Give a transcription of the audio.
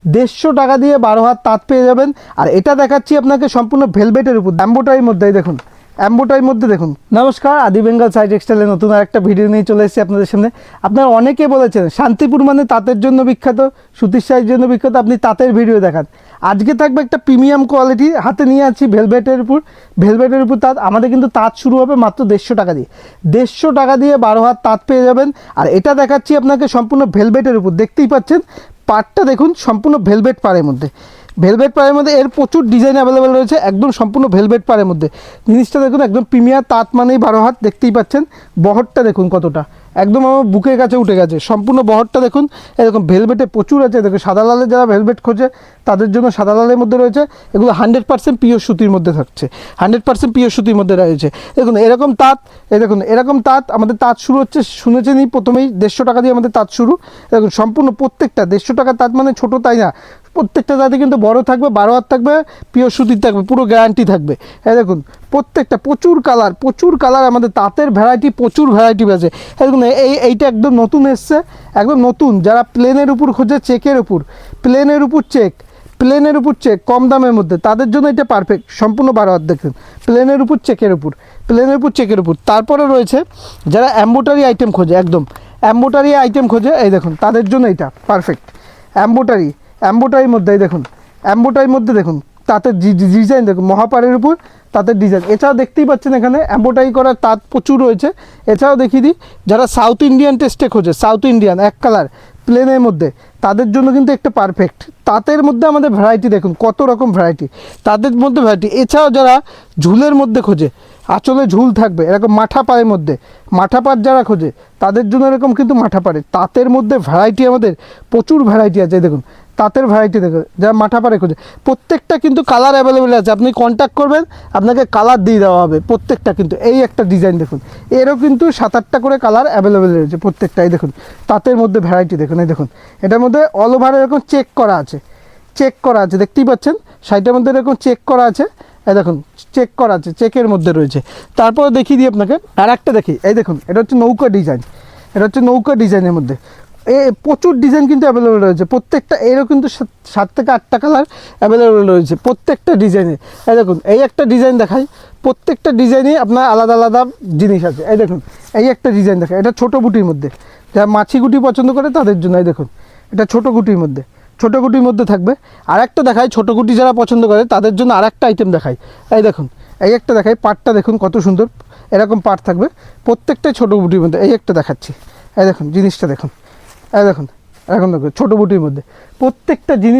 150 টাকা দিয়ে 12 হাত তাঁত পেয়ে যাবেন। আর এটা দেখাচ্ছি আপনাকে সম্পূর্ণ ভেলভেটের উপর, এমব্রয়ডারির মধ্যে। দেখুন এমব্রয়ডারির মধ্যে দেখুন। নমস্কার, আদি বেঙ্গল সাই টেক্সটাইলের নতুন আরেকটা ভিডিও নিয়ে চলে এসেছি আপনাদের সামনে। আপনারা অনেকে বলেছেন শান্তিপুর মানে তাঁতের জন্য বিখ্যাত, সুতির শাড়ির জন্য বিখ্যাত, আপনি তাঁতের ভিডিও দেখান। আজকে থাকবে একটা প্রিমিয়াম কোয়ালিটি, হাতে নিয়ে আছি ভেলভেটের উপর তাঁত। আমাদের কিন্তু তাঁত শুরু হবে মাত্র 150 টাকা দিয়ে। 150 টাকা দিয়ে 12 হাত তাঁত পেয়ে যাবেন। আর এটা দেখাচ্ছি আপনাকে সম্পূর্ণ ভেলভেটের উপর, দেখতেই পাচ্ছেন পাড়টা দেখুন, সম্পূর্ণ ভেলভেট পাড়ের মধ্যে। ভেলভেট পাড়ের মধ্যে এর প্রচুর ডিজাইন অ্যাভেলেবেল রয়েছে, একদম সম্পূর্ণ ভেলভেট পাড়ের মধ্যে। জিনিসটা দেখুন একদম প্রিমিয়ার তাঁত মানেই 12 হাত, দেখতেই পাচ্ছেন। বহরটা দেখুন কতটা, একদম আমার বুকের কাছে উঠে গেছে সম্পূর্ণ বহরটা দেখুন। এরকম ভেলভেটে প্রচুর আছে, দেখুন সাদা লালে যারা ভেলভেট খোঁজে তাদের জন্য সাদা লালের মধ্যে রয়েছে। এগুলো 100% পিওর সুতির মধ্যে থাকছে, 100% পিওর সুতির মধ্যে রয়েছে। দেখুন এরকম তাঁত, দেখুন এরকম তাঁত আমাদের তাঁত শুরু হচ্ছে, শুনেছেনই প্রথমেই 150 টাকা দিয়ে আমাদের তাঁত শুরু। দেখুন সম্পূর্ণ প্রত্যেকটা 150 টাকার তাঁত মানে ছোটো তাই না, প্রত্যেকটা তাঁতে কিন্তু বড় থাকবে, 12 হাত থাকবে, পিওর সুতির থাকবে, পুরো গ্যারান্টি থাকবে। এই দেখুন প্রত্যেকটা প্রচুর কালার আমাদের তাঁতের ভ্যারাইটি, প্রচুর ভ্যারাইটি আছে। দেখুন এইটা একদম নতুন এসছে, একদম নতুন। যারা প্লেনের উপর খোঁজে, চেকের উপর, প্লেনের উপর চেক কম দামের মধ্যে, তাদের জন্য এটা পারফেক্ট। সম্পূর্ণ 12 হাত দেখুন, প্লেনের উপর চেকের উপর। তারপরে রয়েছে যারা এমব্রয়ডারি আইটেম খোঁজে, একদম এমব্রয়ডারি আইটেম খোঁজে, এই দেখুন তাদের জন্য এটা পারফেক্ট। এমব্রয়ডারির মধ্যে দেখুন, এমব্রয়ডারির মধ্যে দেখুন তাঁতের ডিজাইন দেখুন, মহাপাড়ের উপর তাঁতের ডিজাইন। এছাড়াও দেখতেই পাচ্ছেন এখানে এমব্রয়ডারি করার তাঁত প্রচুর রয়েছে। এছাড়াও দেখিয়ে দিই, যারা সাউথ ইন্ডিয়ান টেস্টে খোঁজে, সাউথ ইন্ডিয়ান এক কালার প্লেনের মধ্যে, তাদের জন্য কিন্তু একটা পারফেক্ট। তাঁতের মধ্যে আমাদের ভ্যারাইটি দেখুন, কত রকম ভ্যারাইটি তাদের মধ্যে ভ্যারাইটি। এছাড়াও যারা ঝুলের মধ্যে খোঁজে, আঁচলে ঝুল থাকবে এরকম মাঠা পাড়ের মধ্যে, মাঠা পাড় যারা খোঁজে তাদের জন্য এরকম কিন্তু মাঠা পাড়ে তাঁতের মধ্যে ভ্যারাইটি, আমাদের প্রচুর ভ্যারাইটি আছে। দেখুন তাঁতের ভ্যারাইটি দেখুন, যারা মাঠা পাড়ে খোঁজে, প্রত্যেকটা কিন্তু কালার অ্যাভেলেবেল আছে। আপনি কন্ট্যাক্ট করবেন, আপনাকে কালার দিয়ে দেওয়া হবে প্রত্যেকটা। কিন্তু এই একটা ডিজাইন দেখুন, এরও কিন্তু 7-8টা করে কালার অ্যাভেলেবেল রয়েছে প্রত্যেকটাই। দেখুন তাঁতের মধ্যে ভ্যারাইটি দেখুন, এই দেখুন এটার মধ্যে অল ওভার এরকম চেক করা আছে, দেখতেই পাচ্ছেন শাড়িটার মধ্যে এরকম চেক করা আছে। এই দেখুন চেক করা আছে, চেকের মধ্যে রয়েছে। তারপরে দেখিয়ে দিই আপনাকে আর একটা, দেখি এই দেখুন এটা হচ্ছে নৌকা ডিজাইনের মধ্যে প্রচুর ডিজাইন কিন্তু অ্যাভেলেবেল রয়েছে প্রত্যেকটা। এরও কিন্তু 7 থেকে 8টা কালার অ্যাভেলেবেল রয়েছে প্রত্যেকটা ডিজাইনে। এই দেখুন এই একটা ডিজাইন দেখাই, প্রত্যেকটা ডিজাইনে আপনার আলাদা আলাদা জিনিস আছে। এই দেখুন এই একটা ডিজাইন দেখাই, এটা ছোটো গুটির মধ্যে, যারা মাছি গুটি পছন্দ করে তাদের জন্য। এই দেখুন এটা ছোটো গুটির মধ্যে থাকবে। আর একটা দেখাই ছোটো গুটি যারা পছন্দ করে তাদের জন্য আর একটা আইটেম দেখাই। এই দেখুন এই একটা দেখাই, পাটটা দেখুন কত সুন্দর, এরকম পাট থাকবে প্রত্যেকটাই ছোটো গুটির মধ্যে। এই একটা দেখাচ্ছি, এই দেখুন জিনিসটা দেখুন, এই দেখুন এখন দেখুন ছোটো বুটির মধ্যে প্রত্যেকটা জিনিস।